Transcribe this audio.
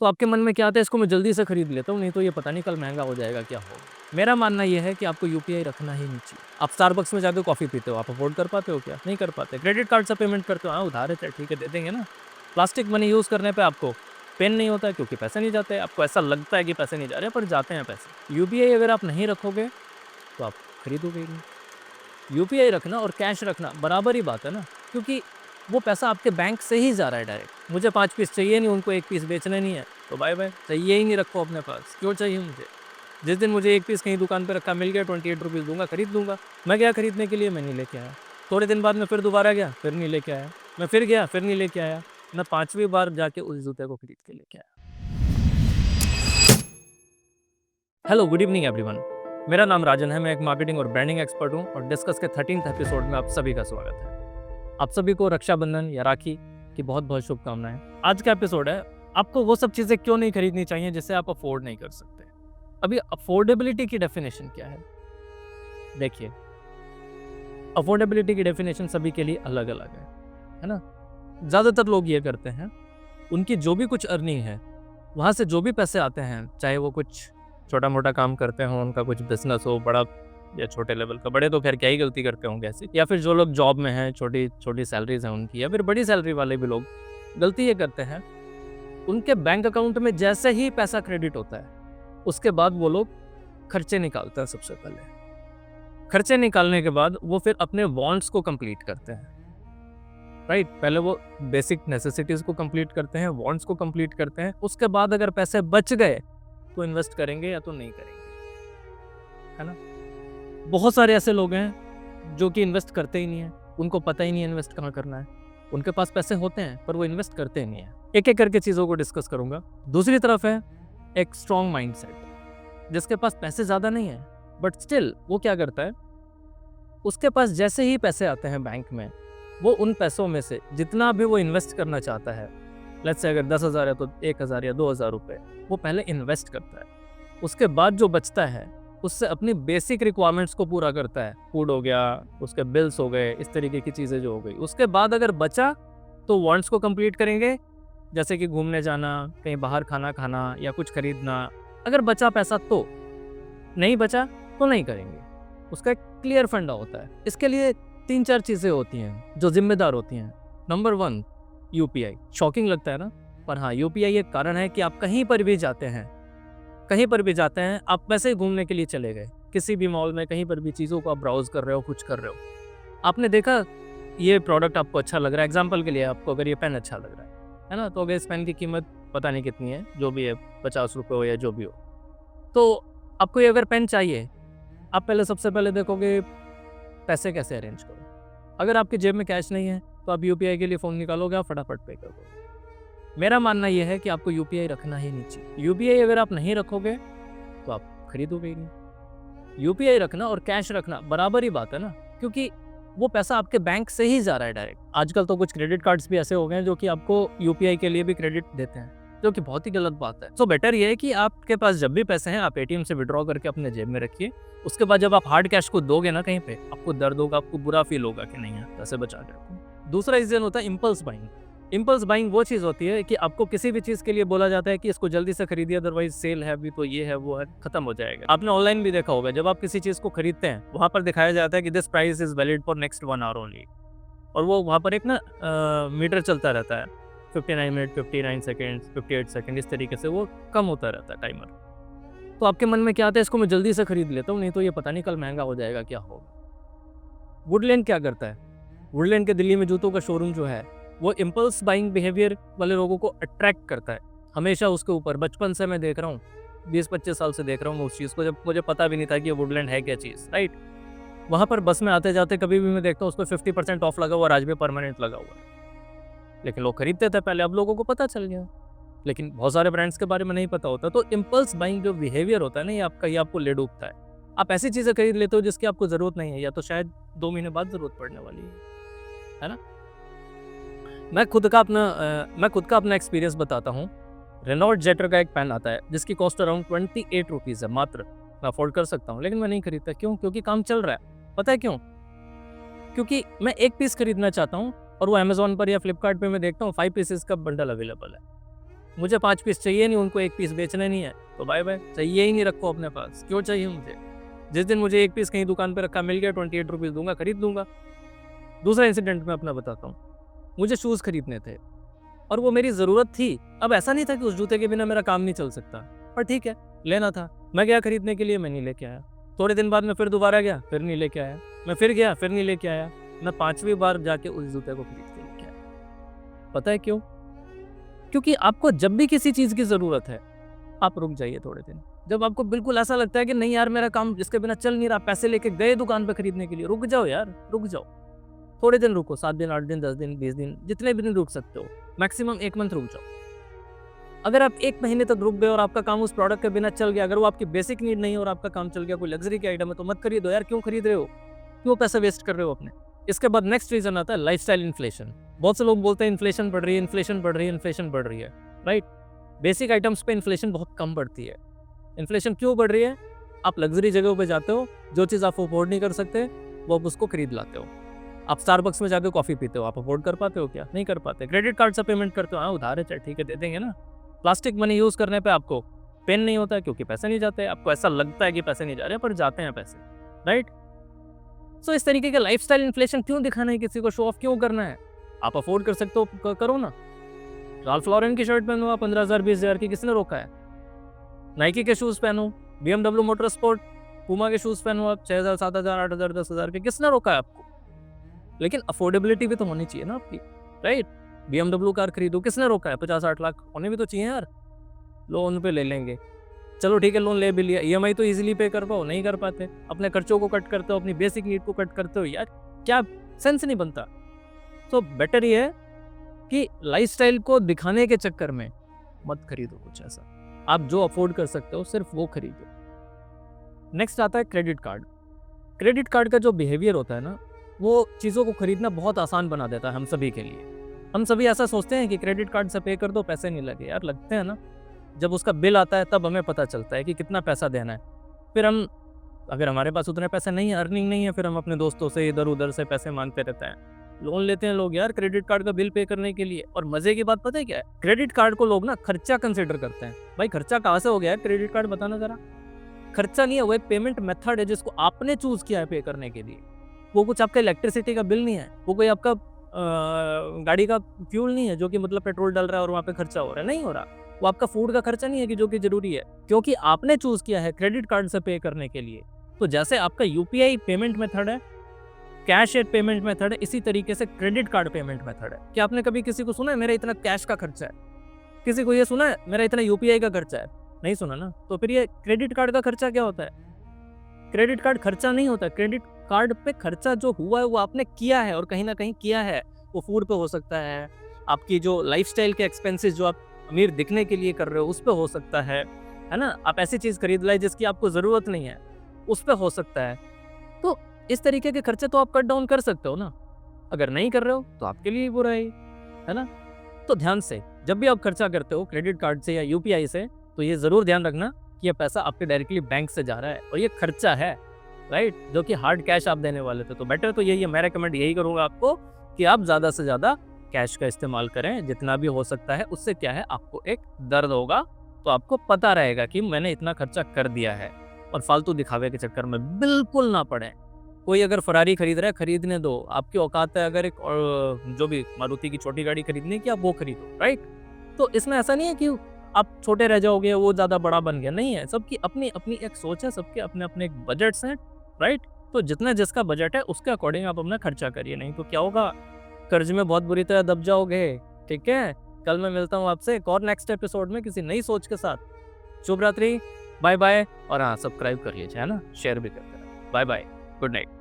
तो आपके मन में क्या आता है, इसको मैं जल्दी से खरीद लेता हूँ, नहीं तो ये पता नहीं कल महँगा हो जाएगा, क्या होगा? मेरा मानना ये है कि आपको यूपीआई रखना ही नहीं चाहिए। आप स्टारबक्स में जाके कॉफ़ी पीते हो, आप अफ़ोर्ड कर पाते हो क्या? नहीं कर पाते। क्रेडिट कार्ड से पेमेंट करते हो, हाँ, उधार है, चल ठीक है, दे देंगे ना। प्लास्टिक मनी यूज़ करने पे आपको पेन नहीं होता है क्योंकि पैसे नहीं जाते। आपको ऐसा लगता है कि पैसे नहीं जा रहे, पर जाते हैं पैसे। यूपीआई अगर आप नहीं रखोगे, तो आप खरीदोगे ही नहीं। यूपीआई रखना और कैश रखना बराबर ही बात है ना, क्योंकि वो पैसा आपके बैंक से ही जा रहा है डायरेक्ट। मुझे 5 पीस चाहिए नहीं, उनको 1 पीस बेचने नहीं है, तो बाय-बाय, चाहिए ही नहीं, रखो अपने पास, क्यों चाहिए मुझे? जिस दिन मुझे 1 पीस कहीं दुकान पे रखा मिल गया, ₹28 दूँगा, खरीद लूँगा। मैं गया खरीदने के लिए, मैं नहीं लेके आया। थोड़े दिन बाद मैं फिर दोबारा गया, फिर नहीं लेके आया। मैं फिर गया, फिर नहीं लेके आया। मैं 5वीं बार जाके उस जूते को खरीद के लेके आया। Hello, good evening everyone. मेरा नाम राजन है, मैं एक मार्केटिंग और ब्रांडिंग एक्सपर्ट हूँ और डिस्कस के 13th एपिसोड में आप सभी का स्वागत है। आप सभी को रक्षाबंधन या राखी की बहुत-बहुत शुभकामनाएँ। आज का एपिसोड है, आपको वो सब चीज़ें क्यों नहीं खरीदनी चाहिए जिसे आप अफ़ोर्ड नहीं कर सकते। अभी अफ़ोर्डेबिलिटी की डेफिनेशन क्या है? देखिए, अफ़ोर्डेबिलिटी की डेफिनेशन सभी के लिए अलग-अलग है ना? ज़्यादातर लोग ये करते हैं, उनकी जो भी कुछ अर्निंग है, वहाँ से जो भी पैसे आते हैं, चाहे वो कुछ छोटा-मोटा काम करते हों, उनका कुछ बिज़नेस हो, बड़ा या छोटे लेवल का, बड़े तो खैर क्या ही गलती करते होंगे ऐसी, या फिर जो लोग जॉब में हैं, छोटी-छोटी सैलरीज़ हैं उनकी, या फिर बड़ी सैलरी वाले भी लोग, गलती ये करते हैं, उनके बैंक अकाउंट में जैसे ही पैसा क्रेडिट होता है, उसके बाद वो लोग खर्चे निकालते हैं सबसे पहले। खर्चे निकालने के बाद वो फिर अपने वांट्स को कंप्लीट करते हैं, राइट? पहले वो बेसिक नेसेसिटीज़ को कंप्लीट करते हैं, वांट्स को कंप्लीट करते हैं, उसके बाद अगर पैसे बच गए, तो इन्वेस्ट करेंगे या तो नहीं करेंगे, है ना? बहुत सारे ऐसे लोग हैं जो कि इन्वेस्ट करते ही नहीं हैं, उनको पता ही नहीं है इन्वेस्ट कहाँ करना है। उनके पास पैसे होते हैं पर वो इन्वेस्ट करते ही नहीं है। एक-एक करके चीज़ों को डिस्कस करूँगा। दूसरी तरफ है एक स्ट्रॉन्ग माइंडसेट, जिसके पास पैसे ज़्यादा नहीं है, बट स्टिल वो क्या करता है, उसके पास जैसे ही पैसे आते हैं बैंक में, वो उन पैसों में से जितना भी वो इन्वेस्ट करना चाहता है, लेट्स से अगर 10,000 है तो 1,000 या 2,000 रुपए वो पहले इन्वेस्ट करता है। उसके बाद जो बचता है, उससे अपनी बेसिक रिक्वायरमेंट्स को पूरा करता है। फूड हो गया, उसके बिल्स हो गए, इस तरीके की चीज़ें जो हो गई। उसके बाद अगर बचा, तो वांट्स को कंप्लीट करेंगे, जैसे कि घूमने जाना, कहीं बाहर खाना खाना या कुछ खरीदना। अगर बचा पैसा तो, नहीं बचा तो नहीं करेंगे। उसका एक क्लियर फंडा होता है। इसके लिए 3-4 चीज़ें होती हैं, जो ज़िम्मेदार होती हैं। Number 1, UPI. शॉकिंग लगता है ना? पर हाँ, यूपीआई एक कारण है कि आप कहीं पर भी जाते हैं, आप वैसे ही घूमने के लिए चले गए, किसी भी मॉल में कहीं पर भी चीज़ों को आप ब्राउज़ कर रहे हो, कुछ कर रहे हो। आपने देखा ये प्रोडक्ट आपको अच्छा लग रहा है, एग्ज़ाम्पल के लिए आपको अगर ये पेन अच्छा लग रहा है ना? तो अगर इस पेन की कीमत पता नहीं कितनी है, जो भी है ₹50 हो या जो भी हो। तो आपको ये अगर पेन चाहिए, आप पहले सबसे पहले देखोगे पैसे कैसे अरेंज करूँ। अगर आपकी जेब में कैश नहीं है, तो आप यूपीआई के लिए फ़ोन निकालोगे, आप फटाफट पे कर दोगे। मेरा मानना ये है कि आपको यूपीआई रखना ही नहीं चाहिए। यूपीआई अगर आप नहीं रखोगे, तो आप खरीदोगे ही नहीं। यूपीआई रखना और कैश रखना बराबर ही बात है ना, क्योंकि वो पैसा आपके बैंक से ही जा रहा है डायरेक्ट। आजकल तो कुछ क्रेडिट कार्ड्स भी ऐसे हो गए हैं जो कि आपको यूपीआई के लिए भी क्रेडिट देते हैं, जो कि बहुत ही गलत बात है। सो बेटर ये है कि आपके पास जब भी पैसे हैं, आप एटीएम से विड्रॉ करके अपने जेब में रखिए। उसके बाद जब आप हार्ड कैश को दोगे ना कहीं पे, आपको दर्द होगा, आपको बुरा फील होगा कि नहीं यार, पैसे बचा के रखो। दूसरा रीज़न होता है इम्पल्स बाइंग। इम्पल्स बाइंग वो चीज़ होती है कि आपको किसी भी चीज़ के लिए बोला जाता है कि इसको जल्दी से खरीदिए, अदरवाइज सेल है अभी, तो ये है, वो है, खत्म हो जाएगा। आपने ऑनलाइन भी देखा होगा, जब आप किसी चीज़ को खरीदते हैं, वहाँ पर दिखाया जाता है कि this price is valid for next 1 hour only, और वो वहाँ पर एक ना मीटर चलता रहता है, 59 मिनट, 59 सेकंड्स, 58 सेकंड, इस तरीके से वो कम होता रहता है टाइमर। तो आपके मन में क्या आता है, इसको मैं जल्दी से खरीद लेता हूँ, नहीं तो ये पता नहीं कल महँगा हो जाएगा, क्या होगा। वुडलैंड क्या करता है, वुडलैंड के दिल्ली में जूतों का शोरूम जो है, वो इम्पल्स बाइंग बिहेवियर वाले लोगों को अट्रैक्ट करता है। हमेशा उसके ऊपर बचपन से मैं देख रहा हूँ, 20-25 साल से देख रहा हूँ उस चीज़ को, जब मुझे पता भी नहीं था कि ये वुडलैंड है क्या चीज़, राइट? वहाँ पर बस में आते-जाते कभी भी मैं देखता हूँ उसपे 50% ऑफ लगा हुआ और आज भी परमानेंट लगा हुआ है। लेकिन लोग खरीदते थे पहले, अब लोगों को पता चल गया। लेकिन बहुत सारे ब्रांड्स के बारे में नहीं पता होता। तो इम्पल्स बाइंग जो बिहेवियर होता है ना, ये आपको ले डूबता है। आप ऐसी चीज़ें खरीद लेते हो जिसकी आपको ज़रूरत नहीं है, या तो शायद 2 महीने बाद ज़रूरत पड़ने वाली है ना? मैं खुद का अपना एक्सपीरियंस बताता हूँ। रेनॉल्ट जेटर का एक पेन आता है जिसकी कॉस्ट अराउंड ₹28 है मात्र। मैं अफोर्ड कर सकता हूँ, लेकिन मैं नहीं खरीदता। क्यों? क्योंकि काम चल रहा है। पता है क्यों? क्योंकि मैं 1 पीस खरीदना चाहता हूँ और वो अमेज़न पर या फ्लिपकार्ट पे मैं देखता हूँ 5 पीसेस का बंडल अवेलेबल है। मुझे 5 पीस चाहिए नहीं, उनको 1 पीस बेचना नहीं है, तो बाय बाय, चाहिए ही नहीं, रखो अपने पास, क्यों चाहिए मुझे। जिस दिन मुझे 1 पीस कहीं दुकान पे रखा मिल गया, 28 रुपीज़ दूँगा, खरीद लूँगा। दूसरा इंसिडेंट मैं अपना बताता हूँ, मुझे शूज़ खरीदने थे और वो मेरी ज़रूरत थी। अब ऐसा नहीं था कि उस जूते के बिना मेरा काम नहीं चल सकता, पर ठीक है, लेना था। मैं गया खरीदने के लिए, मैं नहीं लेके आया। थोड़े दिन बाद मैं फिर दोबारा गया, फिर नहीं लेके आया। मैं फिर गया, फिर नहीं लेके आया। मैं 5वीं बार जाके उस जूते को खरीद के लेके आया। पता है क्यों? क्योंकि आपको जब भी किसी चीज़ की ज़रूरत है, आप रुक जाइए थोड़े दिन। जब आपको बिल्कुल ऐसा लगता है कि नहीं यार मेरा काम इसके बिना चल नहीं रहा, पैसे लेके गए दुकान पे खरीदने के लिए, रुक जाओ यार, रुक जाओ। थोड़े दिन रुको, 7 दिन, 8 दिन, 10 दिन, 20 दिन, जितने भी दिन रुक सकते हो। मैक्सिमम 1 मंथ रुक जाओ। अगर आप 1 महीने तक रुक गए और आपका काम उस प्रोडक्ट के बिना चल गया, अगर वो आपकी बेसिक नीड नहीं है और आपका काम चल गया, कोई लग्ज़री की आइटम है, तो मत खरीदो यार, क्यों खरीद रहे हो? क्यों पैसे वेस्ट कर रहे हो अपने? इसके बाद नेक्स्ट रीज़न आता है लाइफ़स्टाइल इन्फ्लेशन। बहुत से लोग बोलते हैं इन्फ्लेशन बढ़ रही है, इन्फ्लेशन बढ़ रही है, इन्फ्लेशन बढ़ रही है, राइट? बेसिक आइटम्स पे इन्फ्लेशन बहुत कम बढ़ती है। इन्फ्लेशन क्यों बढ़ रही है? आप लग्ज़री जगहों पे जाते हो, जो चीज़ आप अफ़ोर्ड नहीं कर सकते, वो आप उसको खरीद लाते हो। आप स्टारबक्स में जाके कॉफ़ी पीते हो, आप अफ़ोर्ड कर पाते हो क्या? नहीं कर पाते। क्रेडिट कार्ड से पेमेंट करते हो, हाँ, उधार है, चल ठीक है, दे देंगे ना। प्लास्टिक मनी यूज़ करने पे आपको पेन नहीं होता है क्योंकि पैसे नहीं जाते। आपको ऐसा लगता है कि पैसे नहीं जा रहे, पर जाते हैं पैसे, राइट? सो इस तरीके का लाइफ़स्टाइल इन्फ्लेशन क्यों दिखाना है किसी को, शो ऑफ क्यों करना है? आप अफ़ोर्ड कर सकते हो, करो ना। राल्फ लॉरेन की शर्ट पहनो आप 15,000 20,000 की, किसने रोका है? नाइकी के शूज़ पहनो, BMW मोटर स्पोर्ट, पूमा के शूज़ पहनो आप 6,000 7,000 8,000 10,000 के, किसने रोका है आपको? लेकिन अफोर्डेबिलिटी भी तो होनी चाहिए ना आपकी, राइट? BMW कार खरीदो, किसने रोका है? 50-60 लाख होने भी तो चाहिए यार। लोन पे ले लेंगे, चलो ठीक है, लोन ले भी लिया, ईएमआई तो ईज़िली पे कर पाओ, नहीं कर पाते। अपने खर्चों को कट करते हो, अपनी बेसिक नीड को कट करते हो, यार क्या सेंस नहीं बनता। तो बेटर ये है कि लाइफ़स्टाइल को दिखाने के चक्कर में मत खरीदो कुछ ऐसा। आप जो अफोर्ड कर सकते हो सिर्फ वो खरीदो। नेक्स्ट आता है क्रेडिट कार्ड। क्रेडिट कार्ड का जो बिहेवियर होता है ना, वो चीज़ों को खरीदना बहुत आसान बना देता है हम सभी के लिए। हम सभी ऐसा सोचते हैं कि क्रेडिट कार्ड से पे कर दो, पैसे नहीं लगे। यार लगते हैं ना, जब उसका बिल आता है तब हमें पता चलता है कि कितना पैसा देना है। फिर हम, अगर हमारे पास उतने पैसे नहीं है, अर्निंग नहीं है, फिर हम अपने दोस्तों से इधर-उधर से पैसे माँगते रहते हैं। लोन लेते हैं लोग यार क्रेडिट कार्ड का बिल पे करने के लिए। और मज़े की बात पता है क्या है? क्रेडिट कार्ड को लोग ना खर्चा कंसिडर करते हैं। भाई खर्चा कहाँ से हो गया है क्रेडिट कार्ड, बताना ज़रा? खर्चा नहीं है, वो एक पेमेंट मेथड है जिसको आपने चूज़ किया है पे करने के लिए। वो कुछ आपका इलेक्ट्रिसिटी का बिल नहीं है, वो कोई आपका गाड़ी का फ्यूल नहीं है जो कि मतलब पेट्रोल डल रहा है और वहाँ पे खर्चा हो रहा है, नहीं हो रहा। वो आपका फूड का खर्चा नहीं है कि जो कि ज़रूरी है, क्योंकि आपने चूज़ किया है क्रेडिट कार्ड से पे करने के लिए। तो जैसे आपका यूपीआई पेमेंट मेथड है, कैश एड पेमेंट मेथड है, इसी तरीके से क्रेडिट कार्ड पेमेंट मेथड है। क्या आपने कभी किसी को सुना है मेरा इतना कैश का खर्चा है? किसी को ये सुना है मेरा इतना यूपीआई का खर्चा है? नहीं सुना ना। तो फिर ये क्रेडिट कार्ड का खर्चा क्या होता है? क्रेडिट कार्ड खर्चा नहीं होता। क्रेडिट कार्ड पे खर्चा जो हुआ है वो आपने किया है, और कहीं ना कहीं किया है। वो फूड पे हो सकता है, आपकी जो लाइफस्टाइल के एक्सपेंसेस जो आप अमीर दिखने के लिए कर रहे हो उस पे हो सकता है ना? आप ऐसी चीज़ खरीद लाए जिसकी आपको ज़रूरत नहीं है, उस पे हो सकता है। तो इस तरीके के खर्चे तो आप कट डाउन कर सकते हो ना। अगर नहीं कर रहे हो तो आपके लिए ही बुरा है ना? तो ध्यान से जब भी आप खर्चा करते हो क्रेडिट कार्ड से या यूपीआई से, तो ये ज़रूर ध्यान रखना कि ये पैसा आपके डायरेक्टली बैंक से जा रहा है और ये खर्चा है, राइट? जो कि हार्ड कैश आप देने वाले थे। तो बेटर तो यही है, मैं रेकमेंड यही करूँगा आपको कि आप ज़्यादा से ज़्यादा कैश का इस्तेमाल करें, जितना भी हो सकता है। उससे क्या है, आपको एक दर्द होगा, तो आपको पता रहेगा कि मैंने इतना खर्चा कर दिया है, और फालतू दिखावे के चक्कर में बिल्कुल ना पड़े। कोई अगर फरारी खरीद रहा है, खरीदने दो। आपकी औकात है अगर एक जो भी मारुति की छोटी गाड़ी खरीदनी है कि आप वो खरीदो, राइट? तो इसमें ऐसा नहीं है कि आप छोटे रह जाओगे, वो ज़्यादा बड़ा बन गया, नहीं है। सबकी अपनी-अपनी एक सोच है, सबके अपने-अपने एक बजट्स हैं, राइट? तो जितना जिसका बजट है उसके अकॉर्डिंग आप अपना खर्चा करिए, नहीं तो क्या होगा, कर्ज में बहुत बुरी तरह दब जाओगे, ठीक है? कल मैं मिलता हूँ आपसे एक और नेक्स्ट एपिसोड में किसी नई सोच के साथ। शुभ रात्रि, बाय बाय, और हाँ, सब्सक्राइब कर लीजिए, है ना? शेयर भी करते रहें। Bye bye, good night.